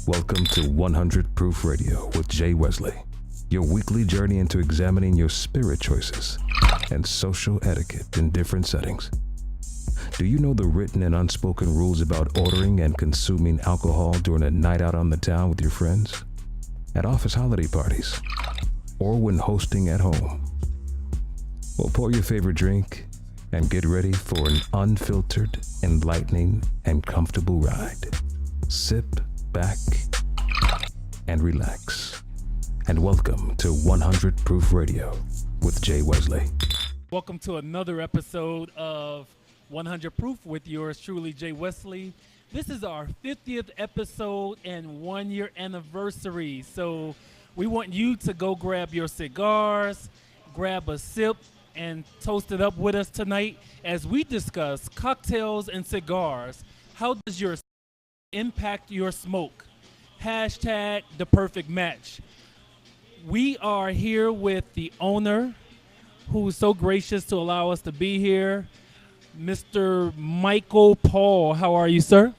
Welcome to 100 Proof Radio with Jay Wesley, your weekly journey into examining your spirit choices and social etiquette in different settings. Do you know the written and unspoken rules about ordering and consuming alcohol during a night out on the town with your friends, at office holiday parties, or when hosting at home? Well, pour your favorite drink and get ready for an unfiltered, enlightening, and comfortable ride. Sip back and relax. And welcome to 100 Proof Radio with Jay Wesley. Welcome to another episode of 100 Proof with yours truly, Jay Wesley. This is our 50th episode and 1-year anniversary. So we want you to go grab your cigars, grab a sip, and toast it up with us tonight as we discuss cocktails and cigars. How does your impact your smoke? Hashtag the perfect match. We are here with the owner who's so gracious to allow us to be here, Mr. Michael Paul. How are you, sir?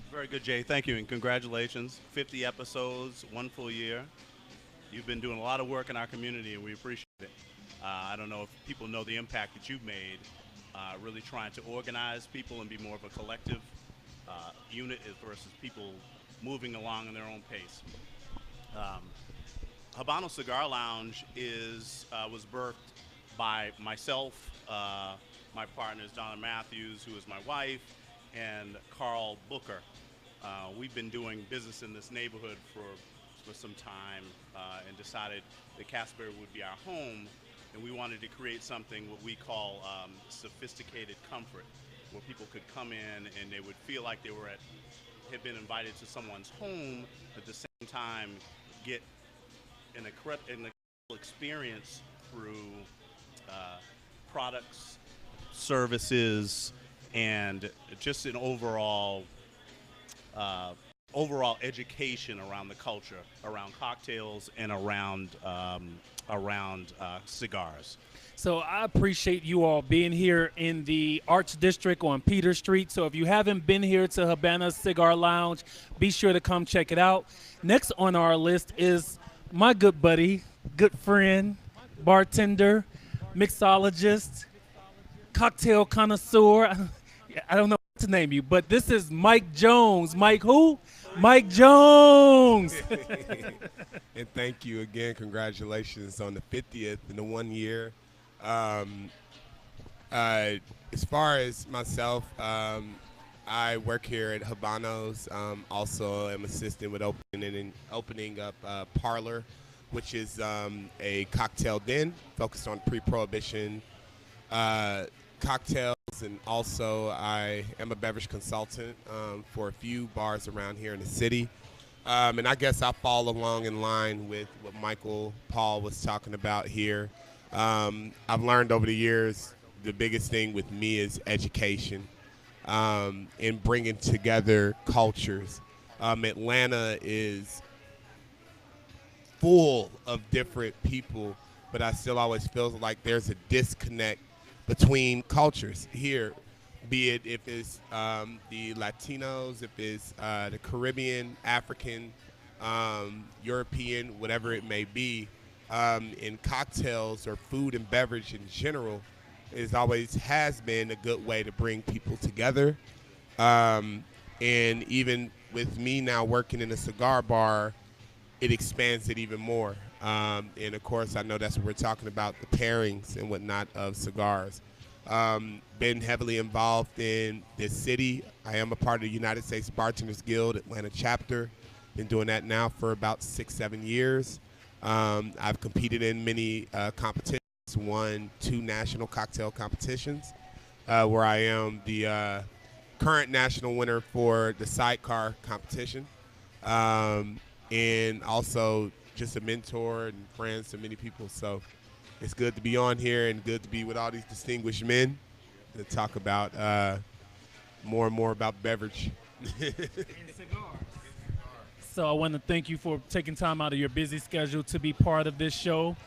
Very good, Jay. Thank you, and congratulations. 50 episodes, 1 full year. You've been doing a lot of work in our community, and we appreciate it. I don't know if people know the impact that you've made, really trying to organize people and be more of a collective unit versus people moving along in their own pace. Habano Cigar Lounge was birthed by myself, my partners Donna Matthews, who is my wife, and Carl Booker. We've been doing business in this neighborhood for some time and decided that Casper would be our home, and we wanted to create something what we call sophisticated comfort, where people could come in and they would feel like they had been invited to someone's home, at the same time get an incredible experience through products, services, and just an overall education around the culture, around cocktails, and around cigars. So I appreciate you all being here in the Arts District on Peter Street. So if you haven't been here to Habana Cigar Lounge, be sure to come check it out. Next on our list is my good buddy, good friend, bartender, mixologist, cocktail connoisseur. I don't know what to name you, but this is Mike Jones. Mike who? Mike Jones. And thank you again. Congratulations on the 50th in the 1 year. As far as myself, I work here at Habanos. Also, am assistant with opening up Parlor, which is a cocktail den focused on pre-prohibition cocktails, and also I am a beverage consultant for a few bars around here in the city. And I guess I fall along in line with what Michael Paul was talking about here. I've learned over the years the biggest thing with me is education and bringing together cultures. Atlanta is full of different people, but I still always feel like there's a disconnect between cultures here, be it if it's the Latinos, if it's the Caribbean, African, European, whatever it may be. In cocktails or food and beverage in general, is always has been a good way to bring people together. And even with me now working in a cigar bar, it expands it even more. And of course, I know that's what we're talking about, the pairings and whatnot of cigars. Been heavily involved in this city. I am a part of the United States Bartenders Guild Atlanta chapter. Been doing that now for about 6-7 years. I've competed in many competitions, won 2 national cocktail competitions, where I am the current national winner for the sidecar competition. And also just a mentor and friends to many people. So it's good to be on here and good to be with all these distinguished men to talk about more and more about beverage. And cigars. So I want to thank you for taking time out of your busy schedule to be part of this show.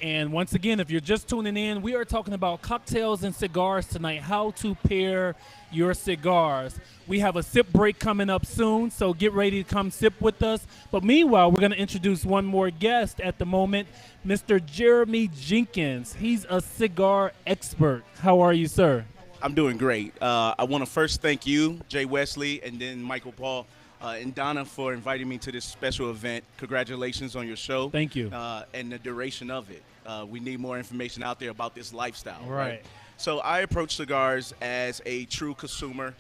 And once again, if you're just tuning in, we are talking about cocktails and cigars tonight, how to pair your cigars. We have a sip break coming up soon, so get ready to come sip with us. But meanwhile, we're going to introduce one more guest at the moment, Mr. Jeremy Jenkins. He's a cigar expert. How are you, sir? I'm doing great. I want to first thank you, Jay Wesley, and then Michael Paul and Donna for inviting me to this special event. Congratulations on your show. Thank you. And the duration of it. We need more information out there about this lifestyle. Right. So I approach cigars as a true consumer,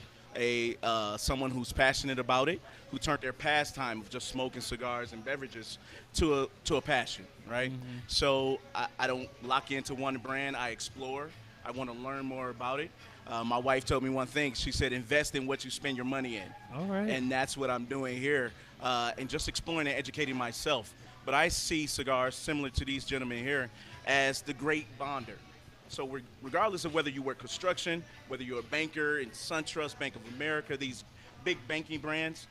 someone who's passionate about it, who turned their pastime of just smoking cigars and beverages to a passion, right? Mm-hmm. So I don't lock into one brand. I explore. I want to learn more about it. My wife told me one thing. She said, invest in what you spend your money in. All right. And that's what I'm doing here, and just exploring and educating myself. But I see cigars, similar to these gentlemen here, as the great bonder. So regardless of whether you work construction, whether you're a banker in SunTrust, Bank of America, these big banking brands,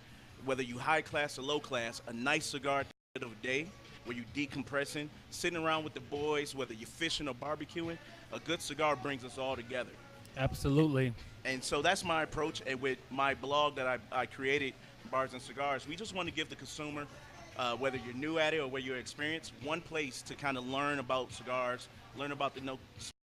whether you high class or low class, a nice cigar at the end of the day where you're decompressing, sitting around with the boys, whether you're fishing or barbecuing, a good cigar brings us all together. Absolutely. And so that's my approach. And with my blog that I created, Bars and Cigars, we just want to give the consumer, whether you're new at it or whether you're experienced, one place to kind of learn about cigars, learn about the no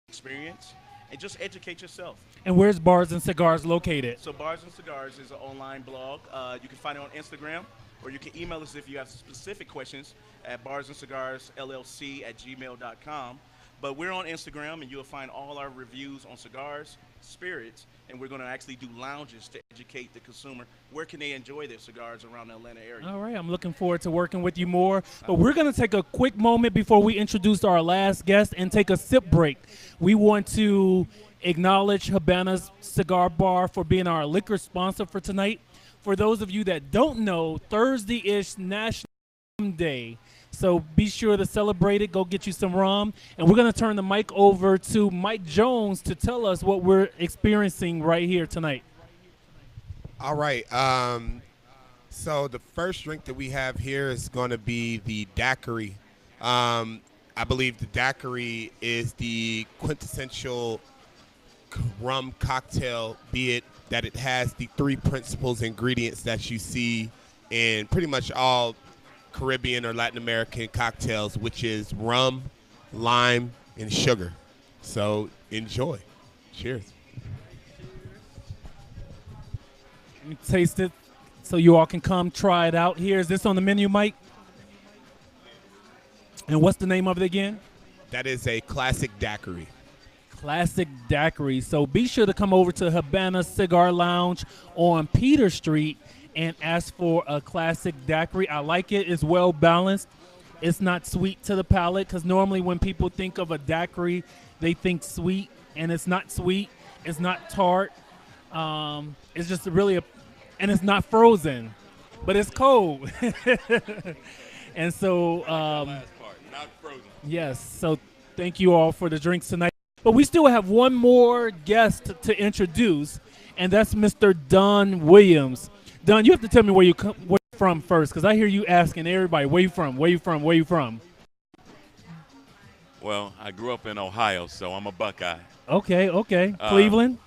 experience, and just educate yourself. And where's Bars and Cigars located? So Bars and Cigars is an online blog. You can find it on Instagram, or you can email us if you have specific questions at barsandcigarsllc@gmail.com. But we're on Instagram, and you'll find all our reviews on cigars, spirits, and we're going to actually do lounges to educate the consumer. Where can they enjoy their cigars around the Atlanta area? All right, I'm looking forward to working with you more. But we're going to take a quick moment before we introduce our last guest and take a sip break. We want to acknowledge Habana's Cigar Bar for being our liquor sponsor for tonight. For those of you that don't know, Thursday is National Rum Day. So be sure to celebrate it. Go get you some rum. And we're going to turn the mic over to Mike Jones to tell us what we're experiencing right here tonight. All right. So the first drink that we have here is going to be the daiquiri. I believe the daiquiri is the quintessential rum cocktail, be it that it has the three principal ingredients that you see in pretty much all Caribbean or Latin American cocktails, which is rum, lime, and sugar. So enjoy. Cheers. Let me taste it so you all can come try it out. Here, is this on the menu, Mike? And what's the name of it again? That is a classic daiquiri. Classic daiquiri. So be sure to come over to Habana Cigar Lounge on Peter Street and ask for a classic daiquiri. I like it. It's well balanced. It's not sweet to the palate, because normally when people think of a daiquiri, they think sweet, and it's not sweet. It's not tart. It's just really and it's not frozen, but it's cold. And so, last part, not frozen. yes. So thank you all for the drinks tonight. But we still have one more guest to introduce, and that's Mr. Don Williams. Don, you have to tell me where you're from first, because I hear you asking everybody, where you from, where you from, where you from? Well, I grew up in Ohio, so I'm a Buckeye. Okay. Cleveland?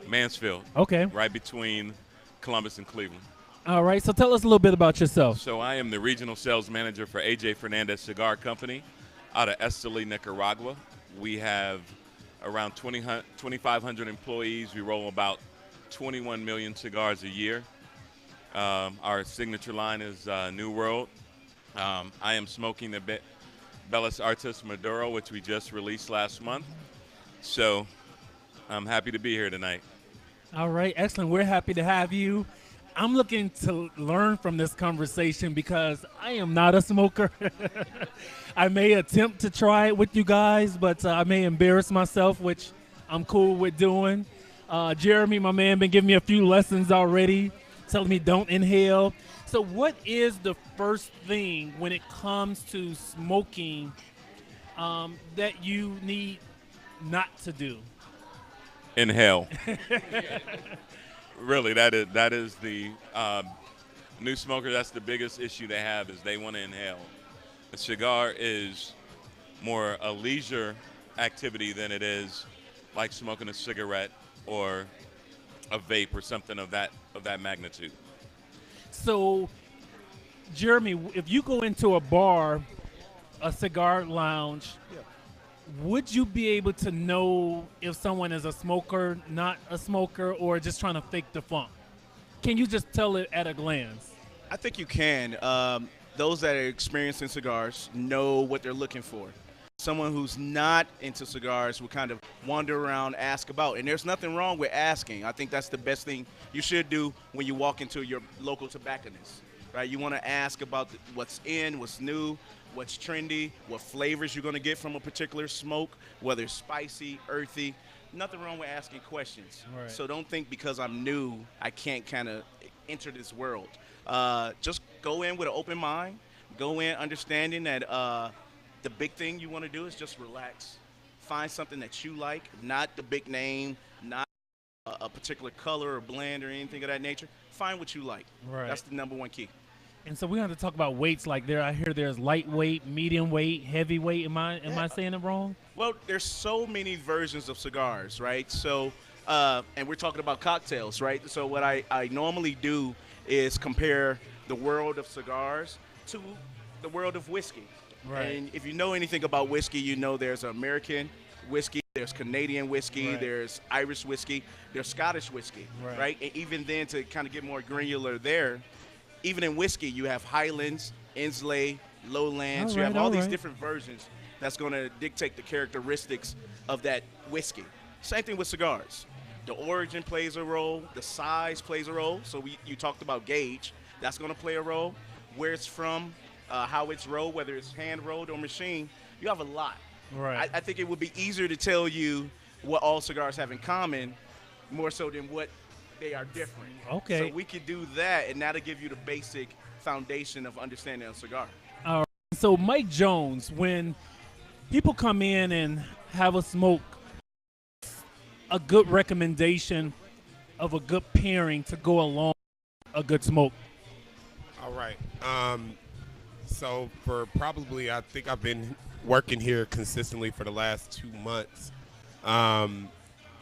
Mansfield. Okay. Right between Columbus and Cleveland. All right, so tell us a little bit about yourself. So I am the regional sales manager for AJ Fernandez Cigar Company out of Esteli, Nicaragua. We have around 2,500 employees. We roll about 21 million cigars a year. Our signature line is New World. I am smoking the Bellas Artes Maduro, which we just released last month. So I'm happy to be here tonight. All right, excellent. We're happy to have you. I'm looking to learn from this conversation because I am not a smoker. I may attempt to try it with you guys, but I may embarrass myself, which I'm cool with doing. Jeremy, my man, been giving me a few lessons already, telling me don't inhale. So what is the first thing when it comes to smoking that you need not to do? Inhale. Really, that is the new smoker. That's the biggest issue they have, is they want to inhale. A cigar is more a leisure activity than it is like smoking a cigarette or a vape or something of that magnitude. So, Jeremy, if you go into a bar, a cigar lounge, would you be able to know if someone is a smoker, not a smoker, or just trying to fake the funk? Can you just tell it at a glance? I think you can. Those that are experiencing cigars know what they're looking for. Someone who's not into cigars will kind of wander around, ask about. And there's nothing wrong with asking. I think that's the best thing you should do when you walk into your local tobacconist, right? You want to ask about what's in, what's new, what's trendy, what flavors you're going to get from a particular smoke, whether it's spicy, earthy. Nothing wrong with asking questions. Right. So don't think because I'm new, I can't kind of enter this world. Just go in with an open mind. Go in understanding that the big thing you want to do is just relax. Find something that you like, not the big name, not a particular color or blend or anything of that nature. Find what you like. Right. That's the number one key. And so we have to talk about weights. Like I hear there's lightweight, medium weight, heavyweight. Am I saying it wrong? Well, there's so many versions of cigars, right? So, and we're talking about cocktails, right? So what I normally do is compare the world of cigars to the world of whiskey. Right. And if you know anything about whiskey, you know there's American whiskey, there's Canadian whiskey, Right. there's Irish whiskey, there's Scottish whiskey, Right. And even then, to kind of get more granular there, even in whiskey, you have Highlands, Insley, Lowlands. You have all these different versions that's going to dictate the characteristics of that whiskey. Same thing with cigars. The origin plays a role. The size plays a role. So you talked about gauge. That's going to play a role. Where it's from, how it's rolled, whether it's hand rolled or machine. You have a lot. Right. I think it would be easier to tell you what all cigars have in common more so than what they are different. Okay. So we could do that, and that'll give you the basic foundation of understanding a cigar. All right. So Mike Jones, when people come in and have a smoke, a good recommendation of a good pairing to go along a good smoke. All right. So for probably, I think I've been working here consistently for the last 2 months.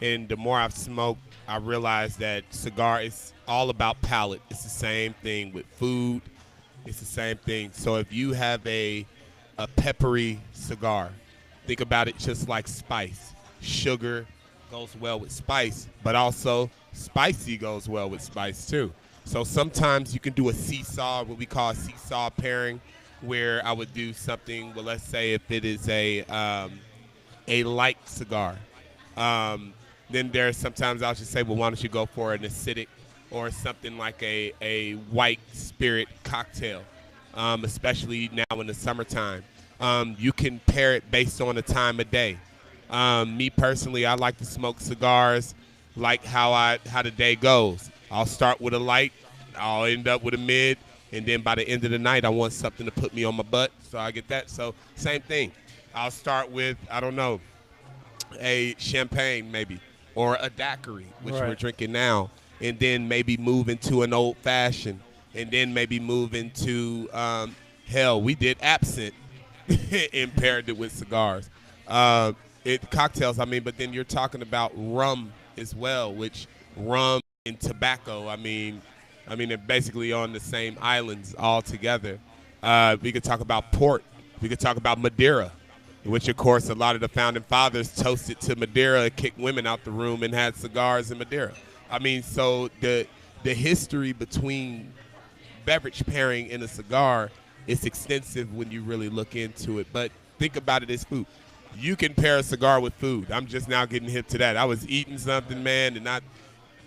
And the more I've smoked, I realized that cigar is all about palate. It's the same thing with food. It's the same thing. So if you have a peppery cigar, think about it just like spice. Sugar goes well with spice, but also spicy goes well with spice too. So sometimes you can do a seesaw, what we call a seesaw pairing, where I would do something, well, let's say if it is a light cigar. Then there's sometimes I'll just say, well, why don't you go for an acidic or something like a white spirit cocktail, especially now in the summertime. You can pair it based on the time of day. Me personally, I like to smoke cigars like how the day goes. I'll start with a light, I'll end up with a mid, and then by the end of the night, I want something to put me on my butt, so I get that. So same thing. I'll start with, I don't know, a champagne maybe, or a daiquiri, which we're drinking now, and then maybe move into an old fashioned, and then maybe move into, we did absinthe and paired it with cigars. Cocktails, but then you're talking about rum as well, which rum and tobacco, they're basically on the same islands all together. We could talk about port. We could talk about Madeira, which, of course, a lot of the founding fathers toasted to Madeira and kicked women out the room and had cigars in Madeira. So the history between beverage pairing and a cigar is extensive when you really look into it. But think about it as food. You can pair a cigar with food. I'm just now getting hip to that. I was eating something, man, and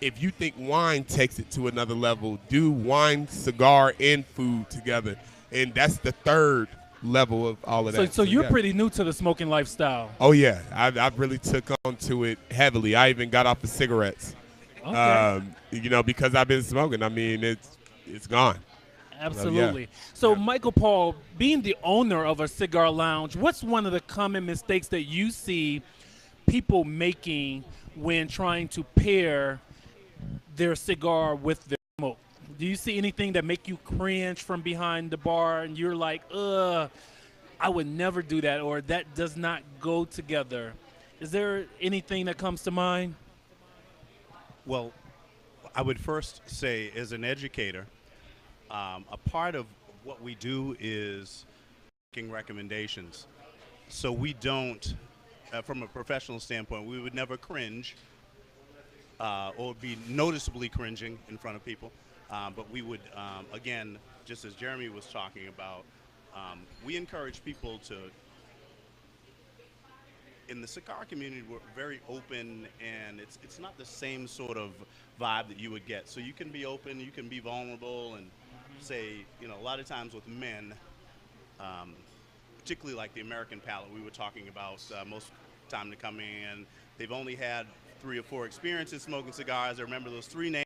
if you think wine takes it to another level, do wine, cigar, and food together. And that's the third level of all of that. So you're pretty new to the smoking lifestyle. Oh, yeah. I really took on to it heavily. I even got off the cigarettes, Okay. because I've been smoking. It's gone. Absolutely. Yeah. So, Michael Paul, being the owner of a cigar lounge, what's one of the common mistakes that you see people making when trying to pair their cigar with their smoke? Do you see anything that make you cringe from behind the bar and you're like, I would never do that, or that does not go together. Is there anything that comes to mind? Well, I would first say, as an educator, a part of what we do is making recommendations. So we don't, from a professional standpoint, we would never cringe or be noticeably cringing in front of people. But we would, again, just as Jeremy was talking about, we encourage people to, in the cigar community, we're very open, and it's not the same sort of vibe that you would get. So you can be open, you can be vulnerable, and say, a lot of times with men, particularly like the American palate we were talking about, most time to come in, they've only had 3 or 4 experiences smoking cigars. They remember those 3 names,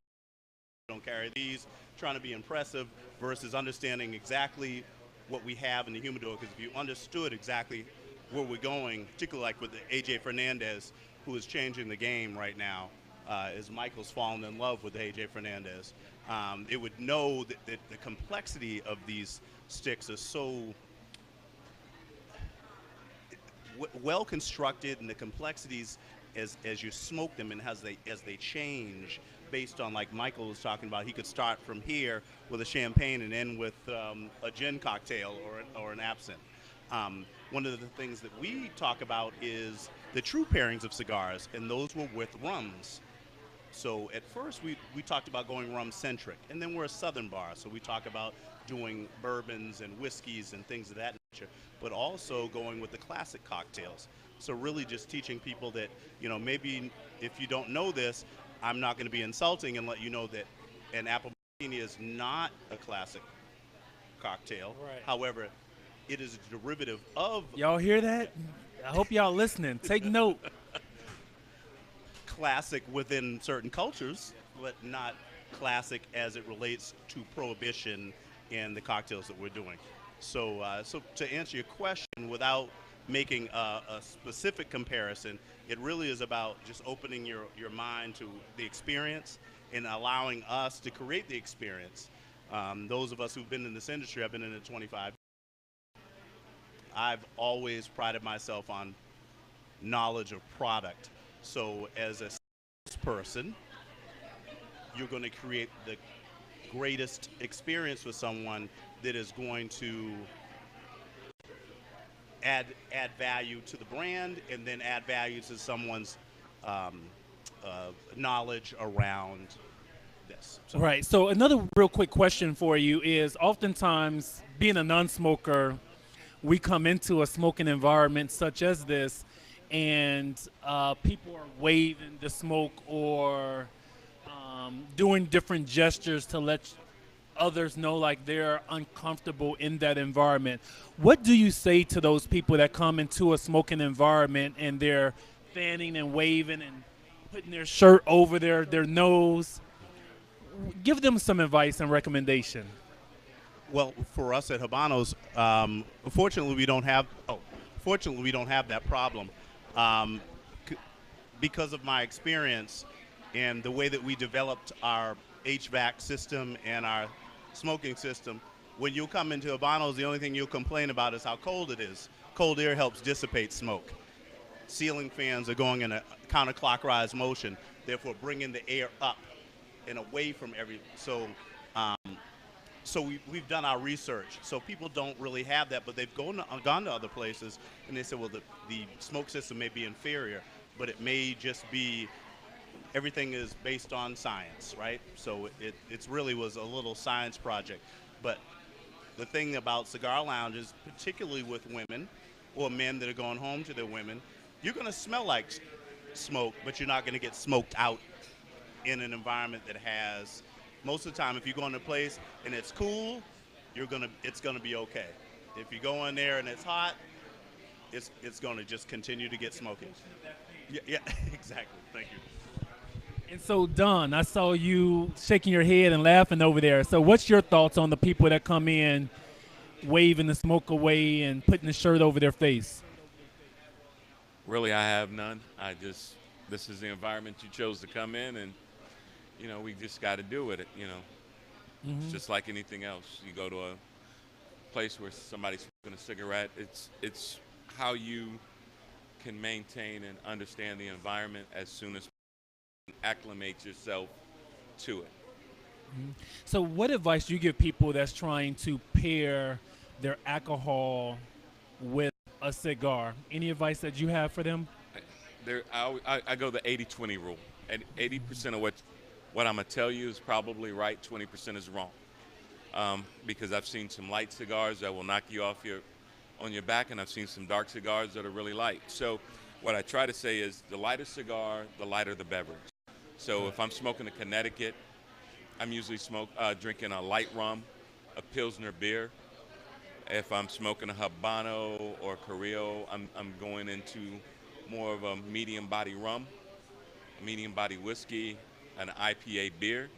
don't carry these, trying to be impressive versus understanding exactly what we have in the humidor, because if you understood exactly where we're going, particularly like with the AJ Fernandez, who is changing the game right now, as Michael's fallen in love with AJ Fernandez, it would know that the complexity of these sticks is so well constructed, and the complexities as you smoke them and as they change based on, like Michael was talking about, he could start from here with a champagne and end with a gin cocktail or an absinthe. One of the things that we talk about is the true pairings of cigars, and those were with rums. So at first we talked about going rum-centric, and then we're a southern bar, so we talk about doing bourbons and whiskeys and things of that nature, but also going with the classic cocktails. So really just teaching people that, maybe if you don't know this, I'm not going to be insulting and let you know that an apple martini is not a classic cocktail. Right. However, it is a derivative of Y'all hear that? I hope y'all listening. Take note. classic within certain cultures, but not classic as it relates to prohibition and the cocktails that we're doing. So to answer your question, without making a specific comparison, it really is about just opening your mind to the experience and allowing us to create the experience. Those of us who've been in this industry, I've been in it 25. I've always prided myself on knowledge of product. So as a person, you're going to create the greatest experience with someone that is going to add value to the brand, and then add value to someone's knowledge around this. So. Right. So another real quick question for you is, oftentimes being a non-smoker, we come into a smoking environment such as this, and people are waving the smoke or doing different gestures to let others know like they're uncomfortable in that environment. What do you say to those people that come into a smoking environment and they're fanning and waving and putting their shirt over their nose? Give them some advice and recommendation. Well, for us at Habanos, fortunately we don't have that problem. Because of my experience and the way that we developed our HVAC system and our smoking system, when you come into Habanos, the only thing you'll complain about is how cold it is. Cold air helps dissipate smoke. Ceiling fans are going in a counterclockwise motion, therefore bringing the air up and away from So we've done our research. So people don't really have that, but they've gone to other places, and they say, well, the smoke system may be inferior, but it may just be everything is based on science, right? So it's really was a little science project. But the thing about cigar lounges, particularly with women or men that are going home to their women, you're going to smell like smoke, but you're not going to get smoked out in an environment that has. Most of the time, if you go in a place and it's cool, it's gonna be okay. If you go in there and it's hot, it's gonna just continue to get smoky. Yeah, exactly. Thank you. And so, Don, I saw you shaking your head and laughing over there. So what's your thoughts on the people that come in waving the smoke away and putting the shirt over their face? Really, I have none. This is the environment you chose to come in, and we just got to do with it. It's just like anything else. You go to a place where somebody's a cigarette. It's how you can maintain and understand the environment as soon as acclimate yourself to it. So, what advice do you give people that's trying to pair their alcohol with a cigar? Any advice that you have for them? I go the 80-20 rule. And 80% of what I'm going to tell you is probably right, 20% is wrong. Because I've seen some light cigars that will knock you on your back, and I've seen some dark cigars that are really light. So what I try to say is the lighter cigar, the lighter the beverage. So if I'm smoking a Connecticut, I'm usually drinking a light rum, a Pilsner beer. If I'm smoking a Habano or Carrillo, I'm going into more of a medium body rum, a medium body whiskey, an IPA beer.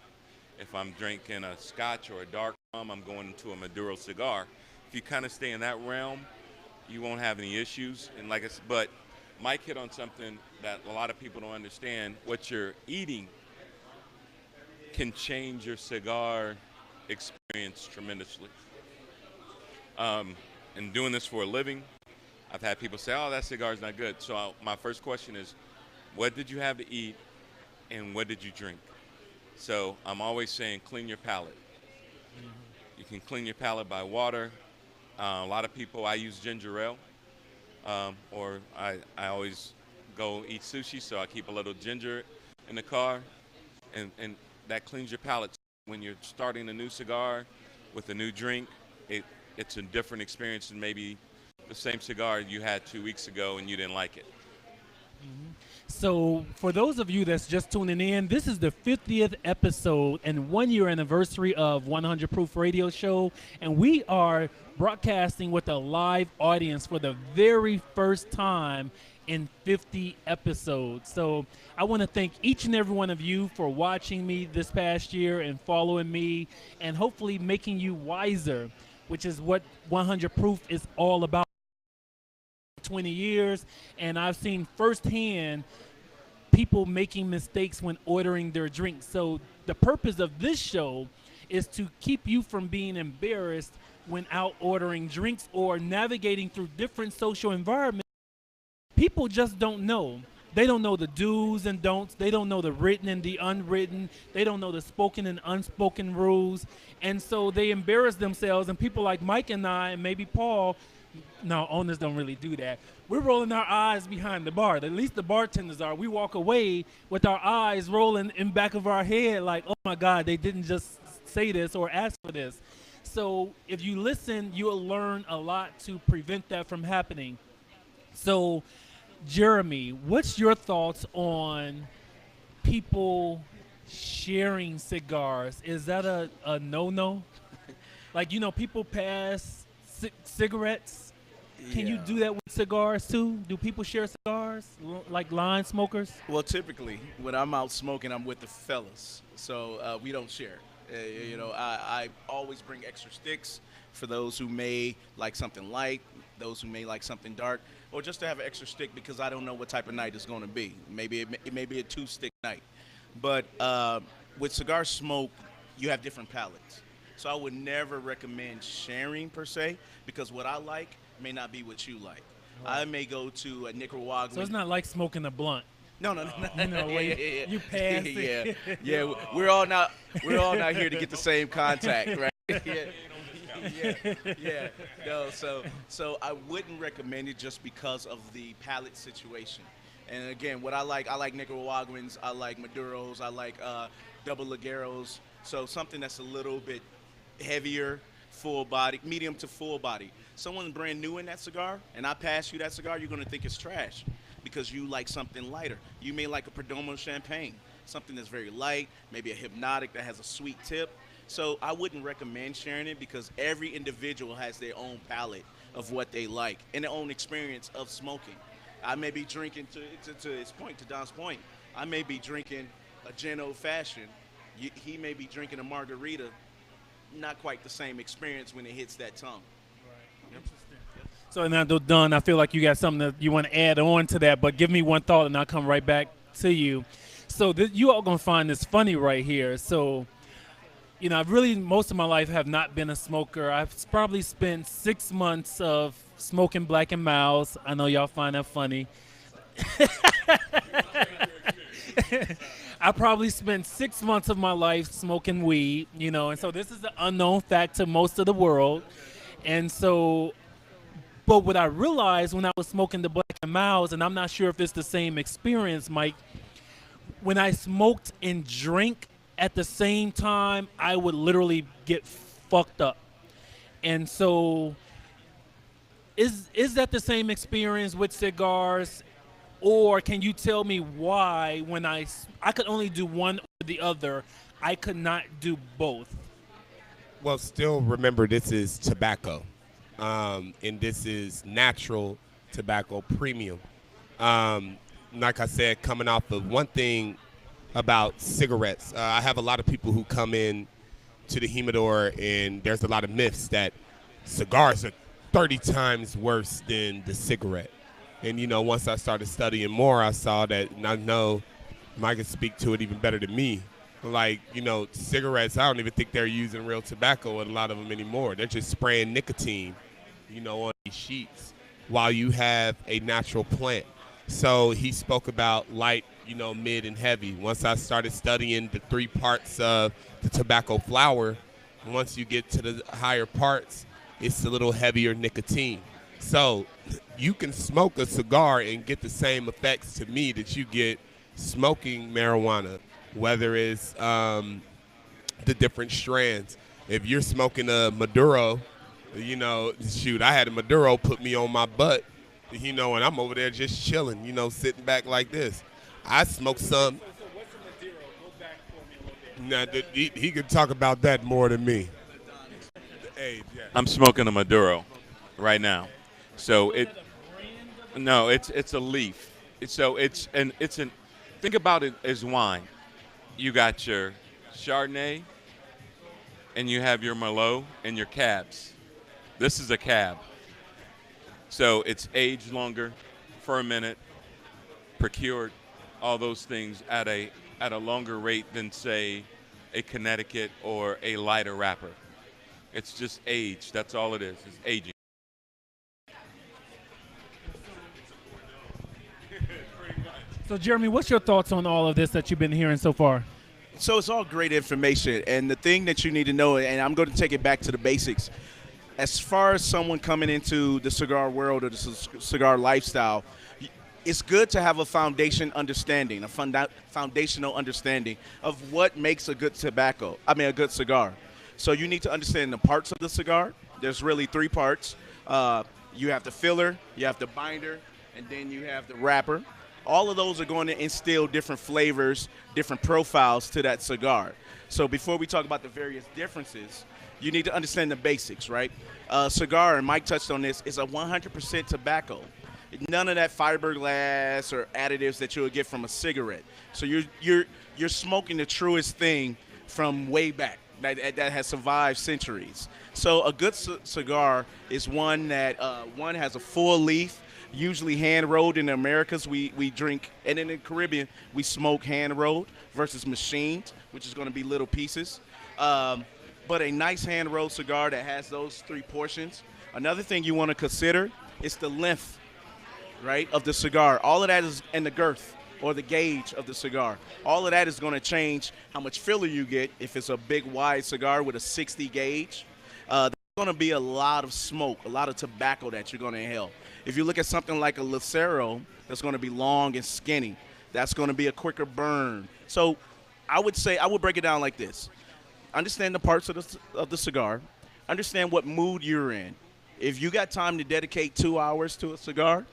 If I'm drinking a Scotch or a dark rum, I'm going into a Maduro cigar. If you kind of stay in that realm, you won't have any issues. And like I said, but Mike hit on something that a lot of people don't understand. What you're eating can change your cigar experience tremendously. And doing this for a living, I've had people say, oh, that cigar's not good. So my first question is, what did you have to eat and what did you drink? So I'm always saying clean your palate. You can clean your palate by water. A lot of people, I use ginger ale, or I always go eat sushi, so I keep a little ginger in the car, and that cleans your palate. When you're starting a new cigar with a new drink, it's a different experience than maybe the same cigar you had 2 weeks ago and you didn't like it. So for those of you that's just tuning in, this is the 50th episode and 1 year anniversary of 100 Proof Radio Show, and we are broadcasting with a live audience for the very first time in 50 episodes. So I want to thank each and every one of you for watching me this past year and following me and hopefully making you wiser, which is what 100 Proof is all about. 20 years, and I've seen firsthand people making mistakes when ordering their drinks. So the purpose of this show is to keep you from being embarrassed when out ordering drinks or navigating through different social environments. People just don't know. They don't know the do's and don'ts. They don't know the written and the unwritten. They don't know the spoken and unspoken rules. And so they embarrass themselves, and people like Mike and I and maybe Paul, no, owners don't really do that. We're rolling our eyes behind the bar. At least the bartenders are. We walk away with our eyes rolling in back of our head like, oh, my God, they didn't just say this or ask for this. So if you listen, you'll learn a lot to prevent that from happening. So, Jeremy, what's your thoughts on people sharing cigars? Is that a no-no? Like, people pass cigarettes. Can you do that with cigars too? Do people share cigars like line smokers? Well, typically when I'm out smoking, I'm with the fellas, so we don't share. I always bring extra sticks for those who may like something light, those who may like something dark, or just to have an extra stick because I don't know what type of night it's going to be. Maybe it may be a 2-stick night. But with cigar smoke, you have different palates. So I would never recommend sharing per se, because what I like may not be what you like. Right. I may go to a Nicaraguan. So it's not like smoking a blunt. No. You pass it. Yeah. We're all not here to get the same contact, right? Yeah. No, so I wouldn't recommend it just because of the palate situation. And again, what I like Nicaraguans, I like Maduros, I like double Ligueros. So something that's a little bit heavier, full body, medium to full body. Someone brand new in that cigar, and I pass you that cigar, you're gonna think it's trash because you like something lighter. You may like a Perdomo Champagne, something that's very light, maybe a Hypnotic that has a sweet tip. So I wouldn't recommend sharing it because every individual has their own palate of what they like and their own experience of smoking. I may be drinking, to his point, to Don's point, I may be drinking a gin old fashioned. He may be drinking a margarita. Not quite the same experience when it hits that tongue. Right. Interesting. So now, Don, I feel like you got something that you want to add on to that, but give me one thought and I'll come right back to you. So you all going to find this funny right here. So, I've really most of my life have not been a smoker. I've probably spent 6 months of smoking Black and Miles. I know y'all find that funny. I probably spent 6 months of my life smoking weed, and so this is an unknown fact to most of the world. And so, but what I realized when I was smoking the Black and Miles, and I'm not sure if it's the same experience, Mike, when I smoked and drank at the same time, I would literally get fucked up. And so, is that the same experience with cigars? Or can you tell me why when I could only do one or the other, I could not do both? Well, still remember this is tobacco, and this is natural tobacco premium. Like I said, coming off of one thing about cigarettes, I have a lot of people who come in to the humidor, and there's a lot of myths that cigars are 30 times worse than the cigarette. And, once I started studying more, I saw that, and I know Mike can speak to it even better than me. Like, cigarettes, I don't even think they're using real tobacco in a lot of them anymore. They're just spraying nicotine, on these sheets while you have a natural plant. So he spoke about light, mid, and heavy. Once I started studying the 3 parts of the tobacco flower, once you get to the higher parts, it's a little heavier nicotine. So you can smoke a cigar and get the same effects to me that you get smoking marijuana, whether it's the different strands. If you're smoking a Maduro, shoot, I had a Maduro put me on my butt, and I'm over there just chilling, sitting back like this. I smoke some. So what's a Maduro? Go back for me a little bit. He could talk about that more than me. Hey, yeah. I'm smoking a Maduro right now. So it's a leaf. Think about it as wine. You got your Chardonnay, and you have your Merlot and your cabs. This is a cab. So it's aged longer, fermented, procured, all those things at a longer rate than, say, a Connecticut or a lighter wrapper. It's just age. That's all it is. It's aging. So, Jeremy, what's your thoughts on all of this that you've been hearing so far? So it's all great information, and the thing that you need to know, and I'm going to take it back to the basics. As far as someone coming into the cigar world or the cigar lifestyle, it's good to have a foundational understanding of what makes a good a good cigar. So you need to understand the parts of the cigar. There's really 3 parts. You have the filler, you have the binder, and then you have the wrapper. All of those are going to instill different flavors, different profiles to that cigar. So before we talk about the various differences, you need to understand the basics, right? Cigar, and Mike touched on this, is a 100% tobacco. None of that fiberglass or additives that you'll get from a cigarette. So you're smoking the truest thing from way back that has survived centuries. So a good cigar is one that one has a full leaf, usually hand rolled. In the Americas, we drink, and in the Caribbean, we smoke hand rolled versus machined, which is going to be little pieces. But a nice hand rolled cigar that has those 3 portions. Another thing you want to consider is the length, right, of the cigar. All of that is in the girth or the gauge of the cigar. All of that is going to change how much filler you get. If it's a big wide cigar with a 60 gauge, there's going to be a lot of smoke, a lot of tobacco that you're going to inhale. If you look at something like a Lucero, that's going to be long and skinny. That's going to be a quicker burn. So I would break it down like this. Understand the parts of the cigar. Understand what mood you're in. If you got time to dedicate 2 hours to a cigar,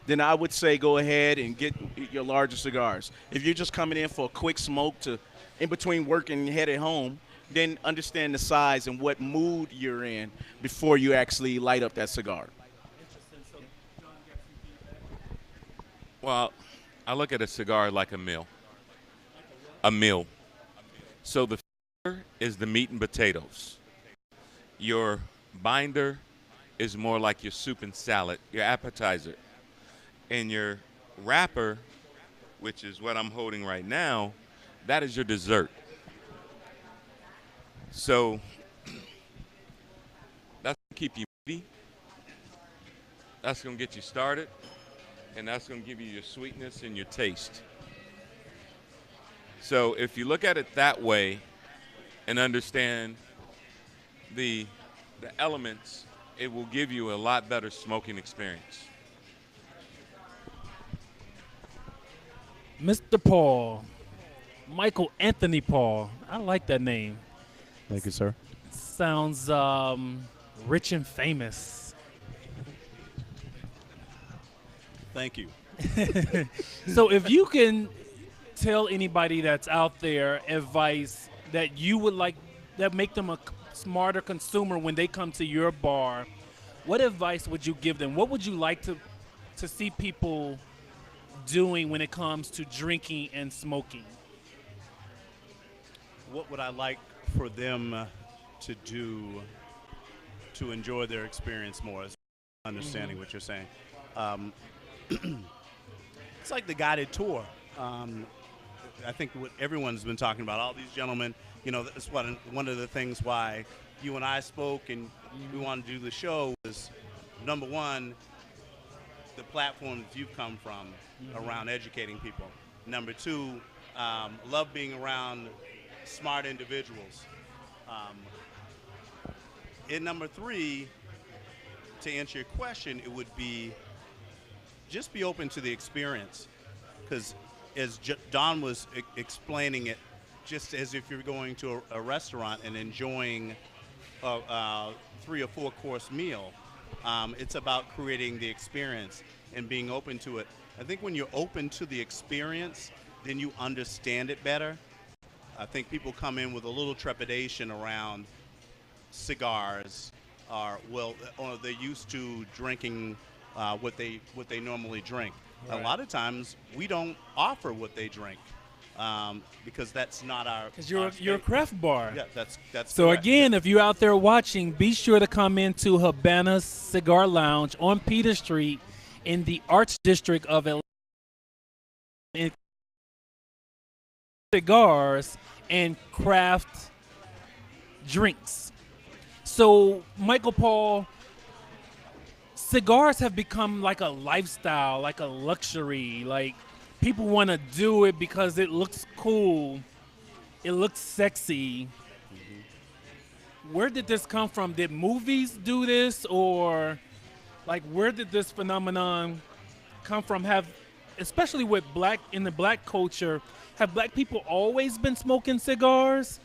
then I would say go ahead and get your larger cigars. If you're just coming in for a quick smoke to in between work and headed home, then understand the size and what mood you're in before you actually light up that cigar. Well, I look at a cigar like a meal. A meal. So the filler is the meat and potatoes. Your binder is more like your soup and salad, your appetizer. And your wrapper, which is what I'm holding right now, that is your dessert. So that's going to keep you meaty. That's going to get you started. And that's going to give you your sweetness and your taste. So if you look at it that way and understand the elements, it will give you a lot better smoking experience. Mr. Paul, Michael Anthony Paul. I like that name. Thank you, sir. Sounds rich and famous. Thank you. So if you can tell anybody that's out there advice that you would like that make them a smarter consumer when they come to your bar, what advice would you give them? What would you like to see people doing when it comes to drinking and smoking? What would I like for them to do to enjoy their experience more? Is understanding what you're saying. It's like the guided tour. I think what everyone's been talking about, all these gentlemen, you know, that's one of the things why you and I spoke and we wanted to do the show was, number one, the platform that you've come from around educating people. Number two, love being around smart individuals. And number three, to answer your question, it would be just be open to the experience, because as Don was explaining it, just as if you're going to a restaurant and enjoying a 3 or 4 course meal, it's about creating the experience and being open to it. I think when you're open to the experience, then you understand it better. I think people come in with a little trepidation around cigars, or they're used to drinking what they normally drink. Right. A lot of times we don't offer what they drink because that's not our. Because you're a craft bar. Yeah, that's. So correct. again, if you're out there watching, be sure to come into Habana's Cigar Lounge on Peter Street in the Arts District of Atlanta. Cigars and craft drinks. So, Michael Paul, cigars have become like a lifestyle, like a luxury. Like, people want to do it because it looks cool. It looks sexy. Where did this come from? Did movies do this? Or, like, where did this phenomenon come from? Especially with in the black culture, have black people always been smoking cigars?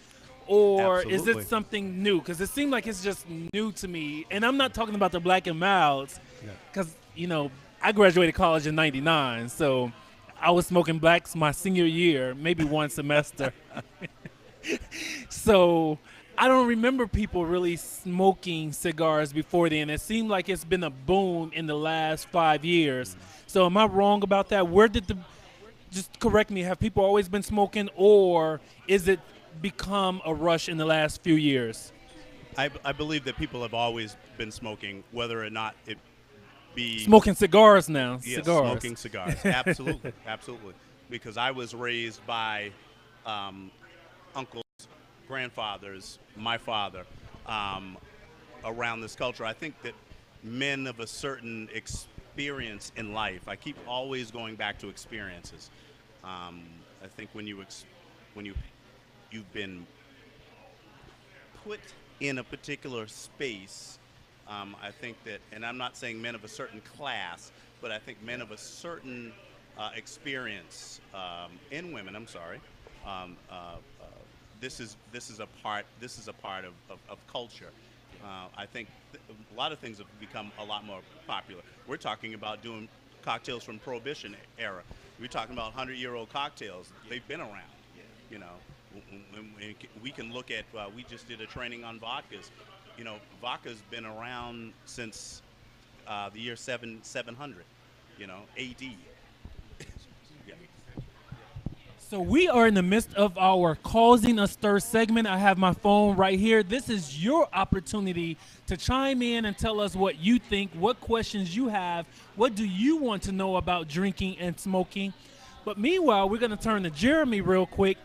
Or Absolutely. Is it something new? Because it seemed like it's just new to me. And I'm not talking about the black and milds. Because, I graduated college in 99. So I was smoking blacks my senior year, maybe one semester. So I don't remember people really smoking cigars before then. It seemed like it's been a boom in the last 5 years. So am I wrong about that? Just correct me, have people always been smoking, or is it become a rush in the last few years? I believe that people have always been smoking, whether or not it be smoking cigars now. Yes, cigars. smoking cigars. Absolutely, absolutely. Because I was raised by uncles, grandfathers, my father, around this culture. I think that men of a certain experience in life, I keep always going back to experiences. I think when you've been put in a particular space, I think that, and I'm not saying men of a certain class, but I think men of a certain experience, in women, I'm sorry, this is a part of culture. I think a lot of things have become a lot more popular. We're talking about doing cocktails from Prohibition era. We're talking about 100-year-old cocktails. They've been around. We can look at. We just did a training on vodkas. Vodka's been around since the year 700. AD. So we are in the midst of our Causing a Stir segment. I have my phone right here. This is your opportunity to chime in and tell us what you think, what questions you have, what do you want to know about drinking and smoking. But meanwhile, we're going to turn to Jeremy real quick.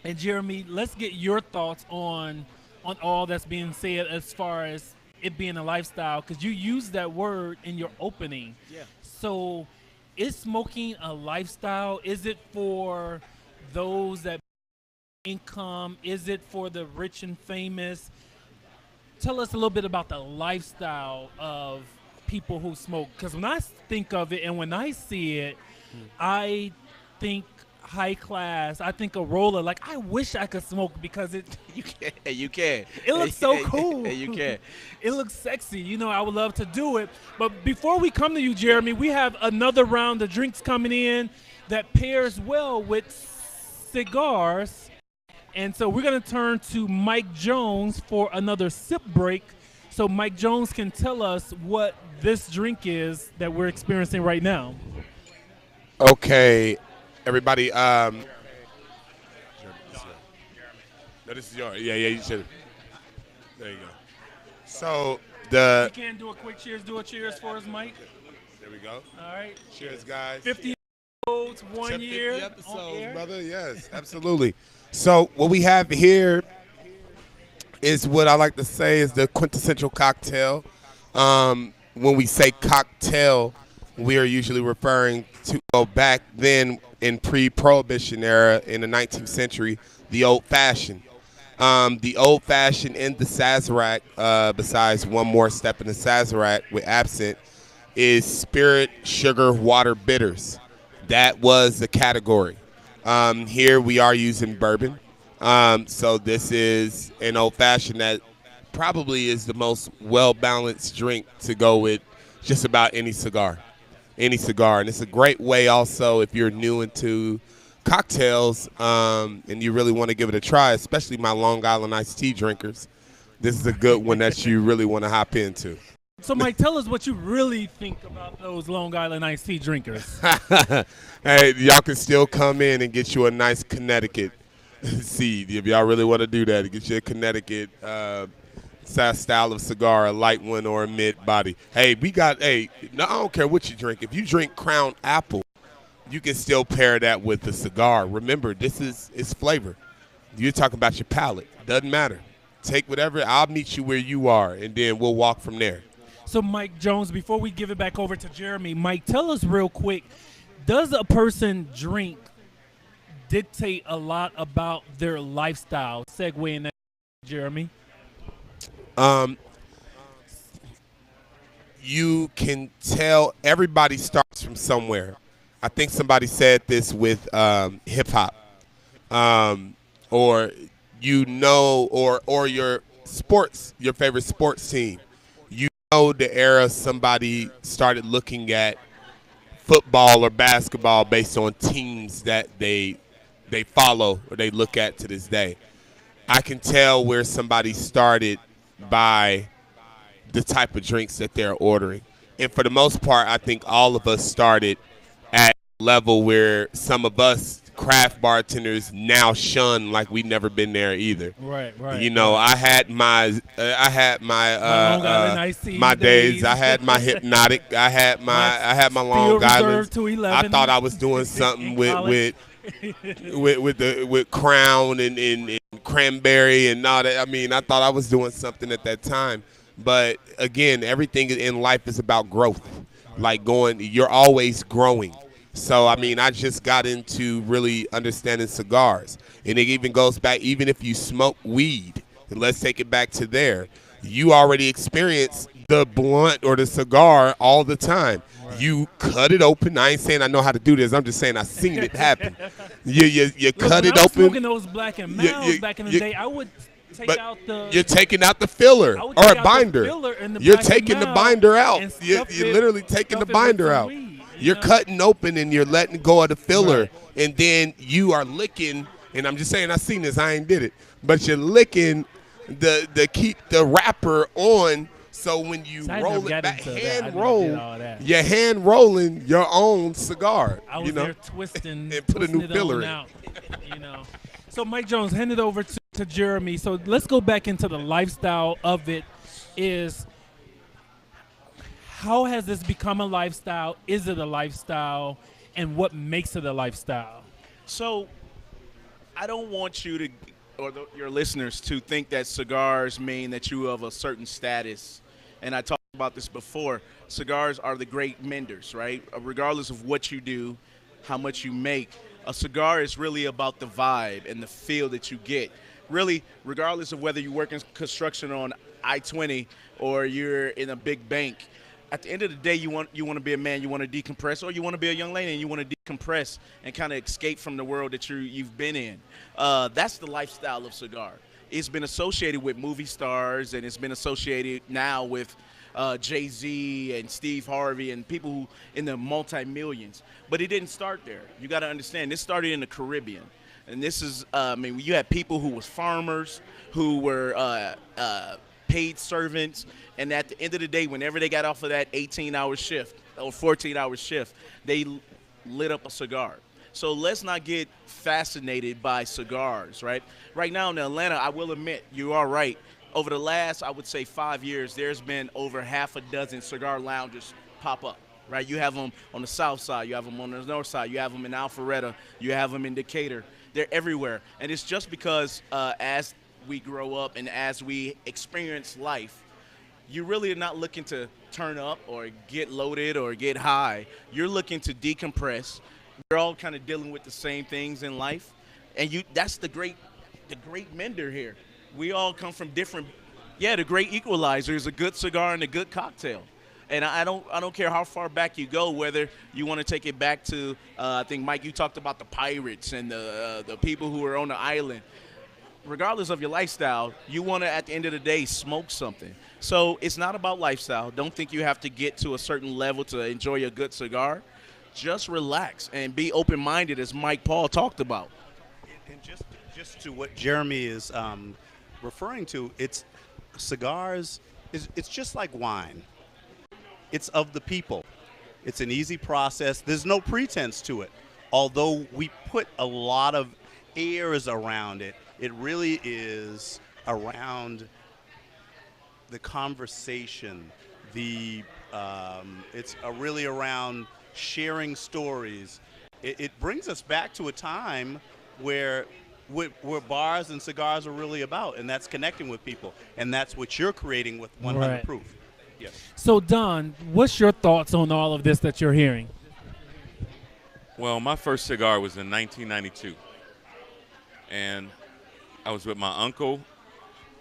And Jeremy, let's get your thoughts on on all that's being said as far as it being a lifestyle, because you use that word in your opening. Yeah. So, is smoking a lifestyle? Is it for those that income? Is it for the rich and famous? Tell us a little bit about the lifestyle of people who smoke. Because when I think of it and when I see it, I think high class. I think a roller. Like, I wish I could smoke because it You can. it looks so cool. You can. It looks sexy. You know, I would love to do it. But before we come to you, Jeremy, we have another round of drinks coming in that pairs well with cigars. And so we're going to turn to Mike Jones for another sip break so Mike Jones can tell us what this drink is that we're experiencing right now. Okay, everybody. No, this is yours. Yeah, you should. There you go. So You can do a quick cheers. Do a cheers for us, Mike. there we go. All right. Cheers, guys. 50 episodes, 1 50 year. on episodes, air. brother. Yes, absolutely. So what we have here is what I like to say is the quintessential cocktail. When we say cocktail, we are usually referring to back then in pre-prohibition era in the 19th century, the old-fashioned. The old-fashioned in the Sazerac, besides one more step in the Sazerac with absinthe, is spirit, sugar, water, bitters. That was the category. Here we are using bourbon. So this is an old-fashioned that probably is the most well-balanced drink to go with just about any cigar. And it's a great way also if you're new into cocktails and you really want to give it a try, especially my Long Island iced tea drinkers. This is a good one that you really want to hop into. So, Mike, tell us what you really think about those Long Island iced tea drinkers. Hey, y'all can still come in and get you a nice Connecticut seed if y'all really want to do that. Get you a Connecticut style of cigar, a light one or a mid body. Hey, no, I don't care what you drink. If you drink Crown Apple, you can still pair that with the cigar. Remember, it's flavor. You're talking about your palate. Doesn't matter. Take whatever. I'll meet you where you are, and then we'll walk from there. So, Mike Jones, before we give it back over to Jeremy, Mike, tell us real quick, does a person drink dictate a lot about their lifestyle? Segue in that, Jeremy. You can tell everybody starts from somewhere. I think somebody said this with hip hop, or or your sports, your favorite sports team. You know the era somebody started looking at football or basketball based on teams that they follow or they look at to this day. I can tell where somebody started by the type of drinks that they're ordering. And for the most part, I think all of us started at a level where some of us craft bartenders now shun like we've never been there either. Right. You know, I had my Long Island iced tea my days. days. I had my Hypnotic. I had my Long Field Island. Reserve 211. I thought I was doing something with Crown and cranberry and all that. I mean, I thought I was doing something at that time. But again, everything in life is about growth. Like you're always growing. So, I mean, I just got into really understanding cigars. And it even goes back, even if you smoke weed, and let's take it back to there, you already experience the blunt or the cigar all the time. Right. You cut it open. I ain't saying I know how to do this. I'm just saying I've seen it happen. You cut it open. Smoking those Black and Milds back in the day, I would take out the. You're taking out the filler or a binder. You're taking the binder out. You're literally taking the binder out. You're cutting open and you're letting go of the filler, right. And then you are licking. And I'm just saying, I seen this. I ain't did it, but you're licking the keep the wrapper on. So when you roll it back, you're hand rolling your own cigar. I was there twisting and put a new filler in. Out, So Mike Jones, hand it over to Jeremy. So let's go back into the lifestyle of it. How has this become a lifestyle? Is it a lifestyle? And what makes it a lifestyle? So I don't want you to your listeners to think that cigars mean that you of a certain status. And I talked about this before. Cigars are the great menders, right? Regardless of what you do, how much you make, a cigar is really about the vibe and the feel that you get. Really, regardless of whether you work in construction on I-20 or you're in a big bank, at the end of the day, you want to be a man, you want to decompress, or you want to be a young lady and you want to decompress and kind of escape from the world that you've been in. That's the lifestyle of cigar. It's been associated with movie stars, and it's been associated now with Jay-Z and Steve Harvey and people who in the multi-millions. But it didn't start there. You got to understand, this started in the Caribbean. And this is, you had people who was farmers, who were paid servants, and at the end of the day, whenever they got off of that 18-hour shift or 14-hour shift, they lit up a cigar. So let's not get fascinated by cigars, right? Right now in Atlanta, I will admit, you are right. Over the last, I would say, 5 years, there's been over half a dozen cigar lounges pop up, right? You have them on the south side, you have them on the north side, you have them in Alpharetta, you have them in Decatur. They're everywhere. And it's just because as we grow up and as we experience life, you really are not looking to turn up or get loaded or get high. You're looking to decompress. We're all kind of dealing with the same things in life. And that's the great mender here. We all come from different, the great equalizer is a good cigar and a good cocktail. And I don't care how far back you go, whether you want to take it back to, I think, Mike, you talked about the pirates and the people who were on the island. Regardless of your lifestyle, you want to, at the end of the day, smoke something. So it's not about lifestyle. Don't think you have to get to a certain level to enjoy a good cigar. Just relax and be open-minded, as Mike Paul talked about. And just to what Jeremy is referring to, cigars, it's just like wine. It's of the people. It's an easy process. There's no pretense to it. Although we put a lot of airs around it, it really is around the conversation. It's really around sharing stories. It brings us back to a time where bars and cigars are really about, and that's connecting with people. And that's what you're creating with 100 Right. Proof. Yes. So, Don, what's your thoughts on all of this that you're hearing? Well, my first cigar was in 1992, and I was with my uncle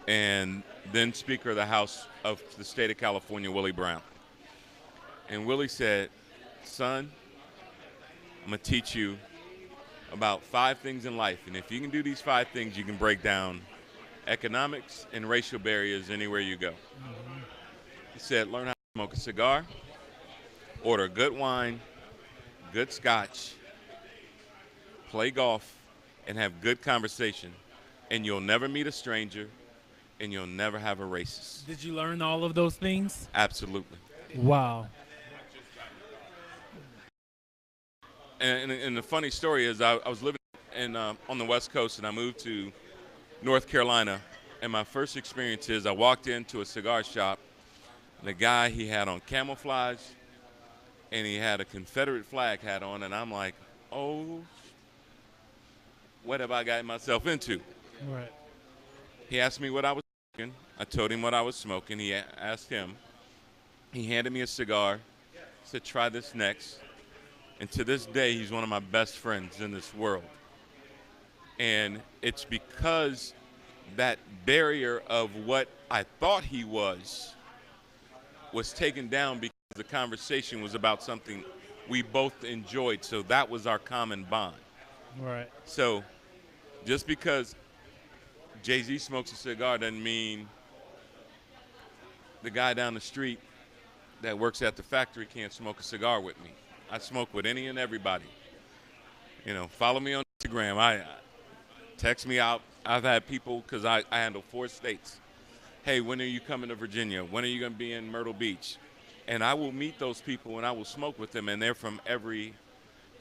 and then Speaker of the House of the state of California, Willie Brown. And Willie said, son, I'm going to teach you about 5 things in life, and if you can do these 5 things, you can break down economics and racial barriers anywhere you go. He said, learn how to smoke a cigar, order good wine, good scotch, play golf, and have good conversation, and you'll never meet a stranger, and you'll never have a racist. Did you learn all of those things? Absolutely. Wow. And the funny story is I was living on the West Coast, and I moved to North Carolina, and my first experience is I walked into a cigar shop, and the guy, he had on camouflage, and he had a Confederate flag hat on, and I'm like, oh, what have I gotten myself into? Right. He asked me what I was smoking. I told him what I was smoking. He asked him. He handed me a cigar, said, try this next. And to this day, he's one of my best friends in this world. And it's because that barrier of what I thought he was taken down because the conversation was about something we both enjoyed. So that was our common bond. Right. So just because Jay-Z smokes a cigar doesn't mean the guy down the street that works at the factory can't smoke a cigar with me. I smoke with any and everybody. You know, follow me on Instagram. I text me out. I've had people, because I handle 4 states. Hey, when are you coming to Virginia? When are you going to be in Myrtle Beach? And I will meet those people and I will smoke with them, and they're from every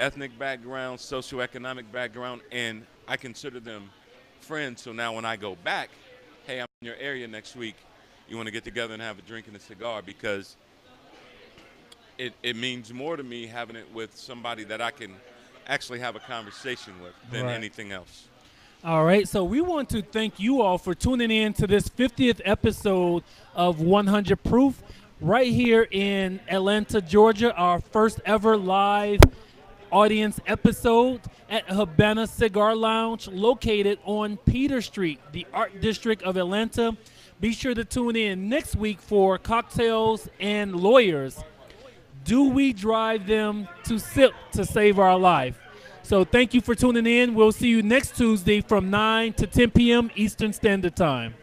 ethnic background, socioeconomic background, and I consider them friends. So now when I go back, hey, I'm in your area next week. You want to get together and have a drink and a cigar, because it means more to me having it with somebody that I can actually have a conversation with than Right. anything else. All right, so we want to thank you all for tuning in to this 50th episode of 100 Proof right here in Atlanta, Georgia, our first ever live audience episode at Habana Cigar Lounge located on Peter Street, the Art District of Atlanta. Be sure to tune in next week for Cocktails and Lawyers. Do we drive them to sip to save our life? So thank you for tuning in. We'll see you next Tuesday from 9 to 10 p.m. Eastern Standard Time.